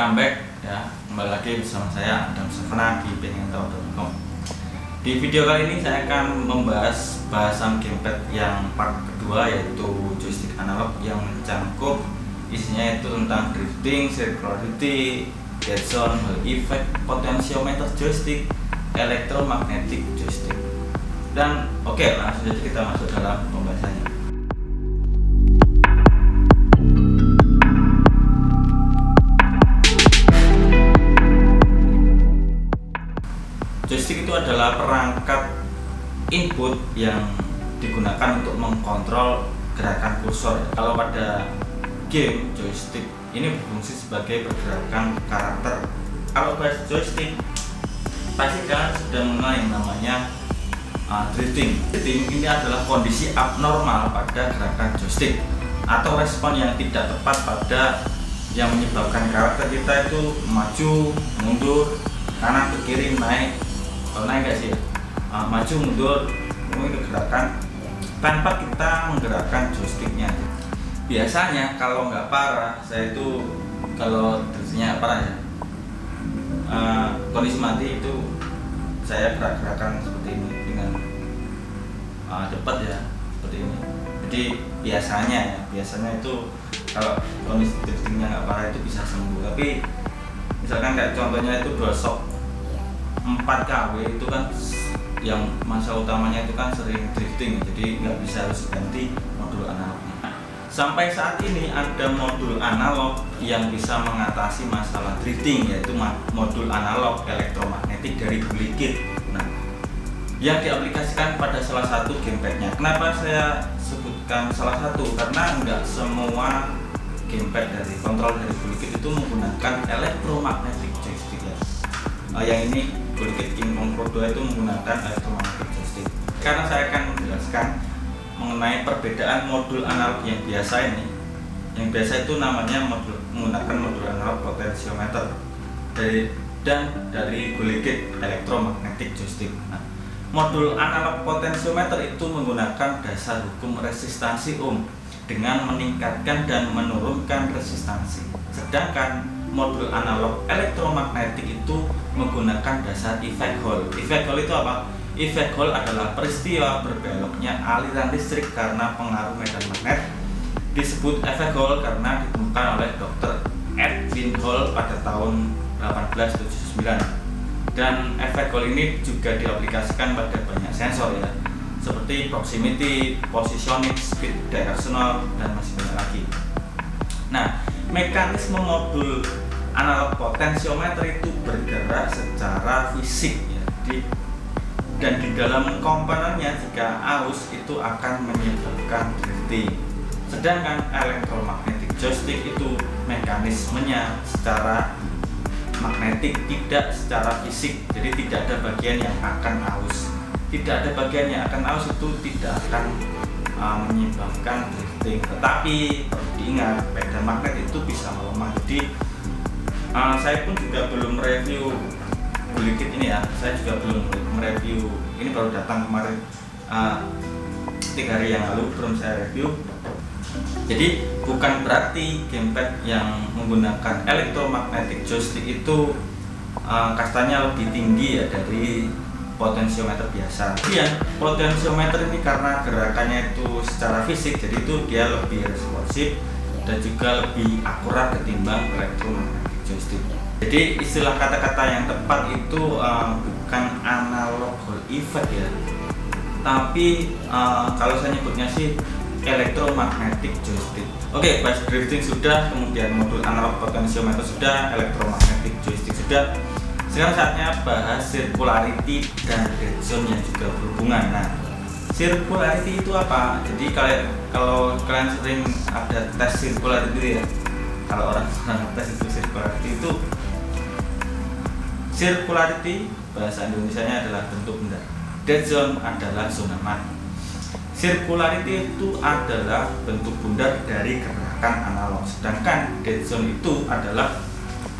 Welcome back ya, kembali lagi bersama saya Adam Savana di pengentahu.com. Di video kali ini saya akan membahas bahasan gamepad yang part kedua, yaitu joystick analog yang mencangkup isinya itu tentang drifting, circularity, dead zone, Hall effect, potentiometer joystick, electromagnetic joystick. Dan oke, langsung saja kita masuk dalam pembahasannya. Joystick itu adalah perangkat input yang digunakan untuk mengkontrol gerakan kursor. Kalau pada game, joystick ini berfungsi sebagai pergerakan karakter. Kalau bahas joystick, pasti kalian sudah mengenal yang namanya drifting. Drifting ini adalah kondisi abnormal pada gerakan joystick atau respon yang tidak tepat pada yang menyebabkan karakter kita itu maju, mundur, kanan ke kiri, naik. Kalau naik nggak sih ya? Maju mundur, itu gerakan tanpa kita menggerakkan joysticknya. Biasanya kalau nggak parah, saya itu kalau driftingnya parah ya, kondisi mati itu saya gerak-gerakan seperti ini dengan cepat ya, seperti ini. Jadi biasanya itu kalau kondisi driftingnya nggak parah itu bisa sembuh. Tapi misalkan kayak contohnya itu DualShock 4KW itu kan yang masa utamanya itu kan sering drifting, jadi nggak bisa harus ganti modul analognya. Sampai saat ini ada modul analog yang bisa mengatasi masalah drifting, yaitu modul analog elektromagnetik dari Bulikit. Nah, yang diaplikasikan pada salah satu gamepadnya. Kenapa saya sebutkan salah satu? Karena nggak semua gamepad dari kontrol dari Bulikit itu menggunakan elektromagnetic joystick ya. Yang ini Bulikit King Kong Pro 2 itu menggunakan electromagnetic joystick. Karena saya akan menjelaskan mengenai perbedaan modul analog yang biasa ini. Yang biasa itu namanya menggunakan modul analog potentiometer dari Bulikit electromagnetic joystick. Nah, modul analog potentiometer itu menggunakan dasar hukum resistansi Ohm dengan meningkatkan dan menurunkan resistansi. Sedangkan modul analog elektromagnetik itu menggunakan dasar effect Hall. Effect Hall itu apa? Effect Hall adalah peristiwa berbeloknya aliran listrik karena pengaruh medan magnet. Disebut effect Hall karena ditemukan oleh Dr. Edwin Hall pada tahun 1879. Dan effect Hall ini juga diaplikasikan pada banyak sensor ya, seperti proximity, positioning, speed, directional, dan masih banyak lagi. Nah, mekanisme modul analog potentiometer itu bergerak secara fisik ya, dan di dalam komponennya jika arus itu akan menyebabkan drifting. Sedangkan elektromagnetic joystick itu mekanismenya secara magnetik, tidak secara fisik. Jadi tidak ada bagian yang akan aus. Tidak ada bagian yang akan aus itu tidak akan menyebabkan drifting. Tetapi perlu diingat, medan magnet itu bisa melemah. Jadi saya pun juga belum review Bulikit ini ya. Saya juga belum mereview. Ini baru datang kemarin 3 hari yang lalu, belum saya review. Jadi bukan berarti gamepad yang menggunakan elektromagnetic joystick itu kastanya lebih tinggi ya dari potentiometer biasa. Kemudian potentiometer ini karena gerakannya itu secara fisik, jadi itu dia lebih responsif dan juga lebih akurat ketimbang elektromagnetic joystick. Jadi istilah kata-kata yang tepat itu bukan analog Hall effect ya, tapi kalau saya nyebutnya sih electromagnetic joystick. Oke, bahas drifting sudah, kemudian modul analog potentiometer sudah, electromagnetic joystick sudah. Sekarang saatnya bahas circularity dan dead zone yang juga berhubungan. Nah, circularity itu apa? Jadi kalau kalian sering ada tes circularity ya, kalau orang tes itu circularity bahasa Indonesianya adalah bentuk bundar. Dead zone adalah zona mati. Circularity itu adalah bentuk bundar dari gerakan analog, sedangkan dead zone itu adalah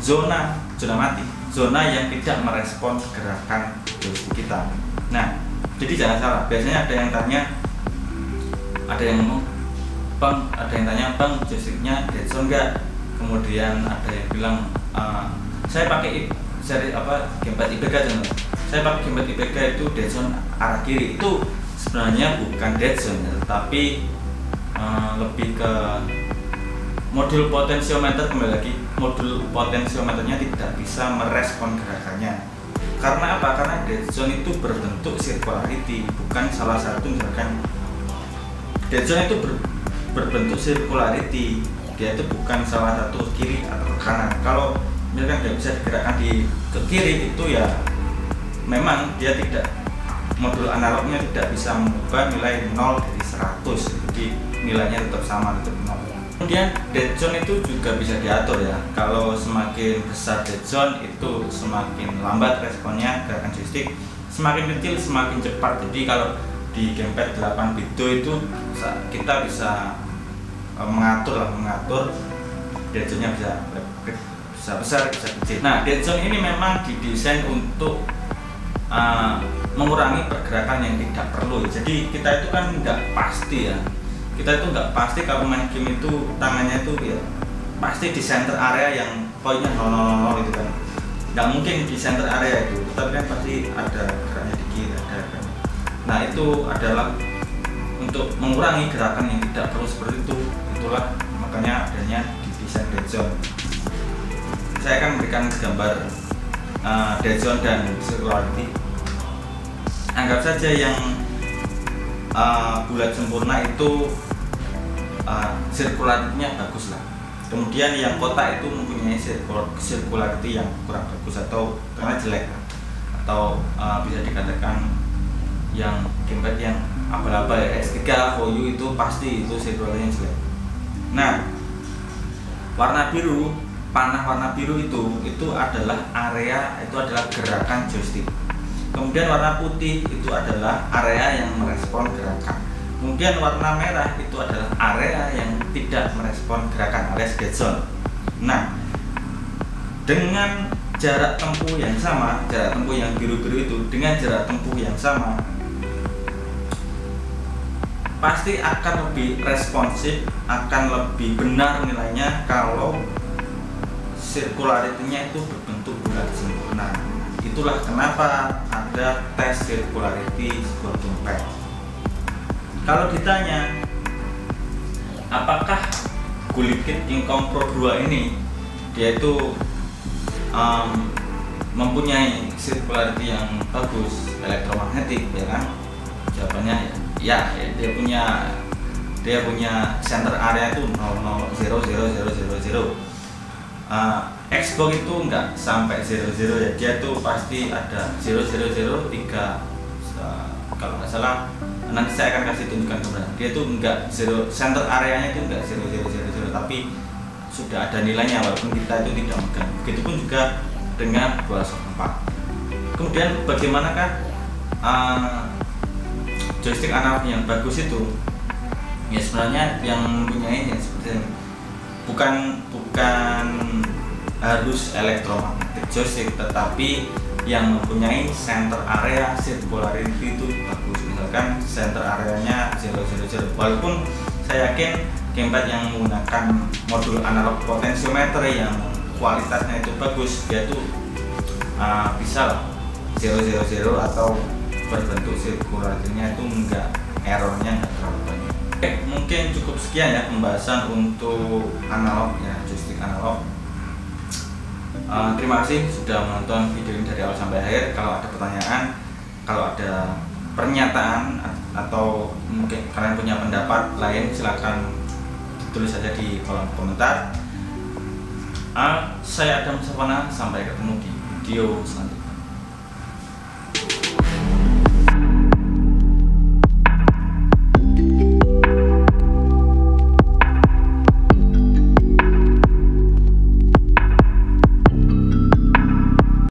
zona mati, zona yang tidak merespon gerakan joystick kita. Nah, jadi jangan salah. Biasanya ada yang ngomong, bang, joysticknya dead zone enggak? Kemudian ada yang bilang saya pakai seri gamepad IPK contoh. Saya pakai gamepad IPK itu dead zone arah kiri, itu sebenarnya bukan dead zone ya, tapi lebih ke modul potensiometer. Kembali lagi, modul potensiometernya tidak bisa merespon gerakannya. Karena apa? Karena dead zone itu berbentuk circularity, bukan salah satu. Misalkan dead zone itu berbentuk circularity, dia itu bukan salah satu ke kiri atau ke kanan. Kalau misalkan tidak bisa digerakkan ke kiri, itu ya memang dia tidak, modul analognya tidak bisa mengubah nilai 0 dari 100, jadi nilainya tetap sama, tetap 0. Kemudian dead zone itu juga bisa diatur ya. Kalau semakin besar dead zone itu semakin lambat responnya gerakan joystick, semakin kecil semakin cepat. Jadi kalau di gamepad 8 bit itu kita bisa mengatur dead zone-nya bisa besar, bisa kecil. Nah, dead zone ini memang didesain untuk mengurangi pergerakan yang tidak perlu. Jadi kita itu kan nggak pasti ya. Kita itu nggak pasti kalau main game itu tangannya itu ya pasti di center area yang poinnya 000 itu kan. Nggak mungkin di center area itu, tetapi kan pasti ada geraknya di kiri, ada kan. Nah, itu adalah untuk mengurangi gerakan yang tidak perlu seperti itu. Itulah makanya adanya di desain dead zone. Saya akan memberikan gambar dead zone dan circularity. Anggap saja yang bulat sempurna itu circularity-nya bagus lah. Kemudian yang kotak itu mempunyai circularity yang kurang bagus atau karena jelek, atau bisa dikatakan yang gamepad yang abal-abal ya, X3 Voyu itu pasti itu circularity-nya jelek. Nah, warna biru, panah warna biru itu adalah area, itu adalah gerakan joystick. Kemudian warna putih itu adalah area yang merespon gerakan. Kemudian warna merah itu adalah area yang tidak merespon gerakan alias dead zone. Nah, dengan jarak tempuh yang sama, jarak tempuh yang biru-biru itu dengan jarak tempuh yang sama, pasti akan lebih responsif, akan lebih benar nilainya kalau circularity-nya itu berbentuk bulat sempurna. Itulah kenapa ada tes circularity sebuah gamepad. Kalau ditanya apakah Gulipkit King Kong Pro 2 ini dia itu mempunyai circularity yang bagus, elektromagnetik, ya kan? Jawabannya ya, dia punya center area itu 0000000. Xbox itu enggak sampai 00 ya, dia tuh pasti ada 0003. Kalau nggak salah, nanti saya akan kasih tunjukkan kebenaran. Dia tuh enggak zero, center areanya itu enggak 0000, tapi sudah ada nilainya walaupun kita itu tidak megang. Begitupun juga dengan DualShock 4. Kemudian bagaimanakah joystick analog yang bagus itu? Ya sebenarnya yang mempunyai ya seperti ini. Bukan harus elektromagnetik joystick, tetapi yang mempunyai center area circularity itu bagus. Misalkan center areanya 000. Walaupun saya yakin gamepad yang menggunakan modul analog potensiometer yang kualitasnya itu bagus, dia tuh bisa lah 000 atau berbentuk circularity-nya itu enggak, errornya enggak terlalu banyak. Oke, mungkin cukup sekian ya pembahasan untuk analog ya, joystick analog. Terima kasih sudah menonton video ini dari awal sampai akhir. Kalau ada pertanyaan, kalau ada pernyataan atau mungkin kalian punya pendapat lain, silahkan tulis saja di kolom komentar. Saya Adam Savana, sampai ketemu di video selanjutnya.